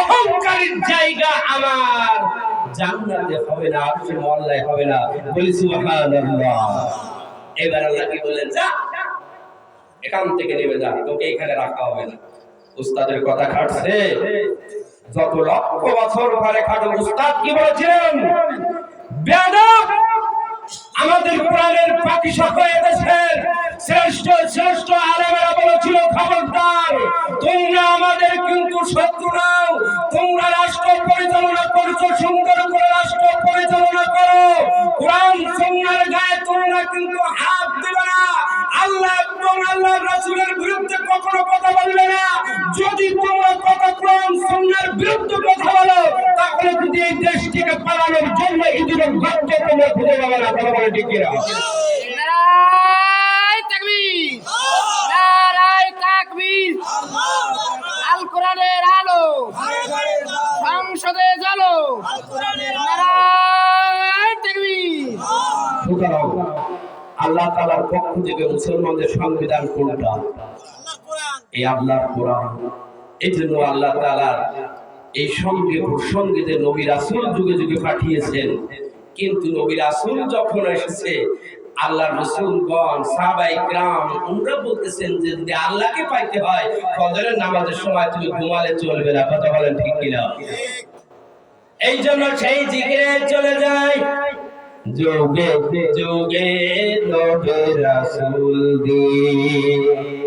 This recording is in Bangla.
অহংকারের জায়গা আমার জান্নাতে হবে না, আরশে মোয়াল্লায় হবে না। বলি সুবহানাল্লাহ। এবার আল্লাহ কি বলেন, যা এখান থেকে নেমে যা, তোকে এখানে রাখা হবে না। উস্তাদের কথা খাটছে, যত লক্ষ বছর পরে খাটো। উস্তাদ কি বলেছিলেন? বেয়াদব, আমাদের কোরআনের পাকিশাখ এদেশের শ্রেষ্ঠ শ্রেষ্ঠ আলেমেরা বলেছিল, খবরদার তোমরা আমাদের কিন্তু শত্রু নাও, তোমরা রাষ্ট্র পরিচালনা করছো, সুন্দর করে রাষ্ট্র পরিচালনা করো, কোরআন সুন্নাহর গায়ে তোমরা কিন্তু হাত দেবে না, আল্লাহ এবং আল্লাহর রাসূলের বিরুদ্ধে কখনো কথা বলবে না। যদি তোমরা কথা কোরআন সুন্নাহর বিরুদ্ধে কথা বলো, তাহলে যদি এই দেশ থেকে পালানোর জন্য ইঁদুরের গর্তে তোমরা খুঁজে পাবে না। কথা বলে ঠিক কিনা? নারায়ে তাকবীর, নারায়ে তাকবীর। আল কোরআনের আলো সংসদে জ্বালো, নারায়ে তাকবীর। আল্লাহ তাআলার পক্ষ থেকে মুসলমানদের সংবিধান কোনটা? এই আল্লাহর কোরআন। এই জন্য আল্লাহ তাআলা এই সঙ্গীতে নবী রাসূল যুগে যুগে পাঠিয়েছেন। কিন্তু নবী রাসূল যখন এসেছে, আল্লাহর রাসূলগণ সাহাবায়ে কেরাম ওনারা বলতেছেন যে যদি আল্লাহকে পাইতে হয় ফজরের নামাজের সময় তুমি ঘুমালে চলবে না। কথা বলেন ঠিক কিনা? এই জন্য সেই জিকিরে চলে যায়, যুগে যুগে নবী রাসূল দিয়ে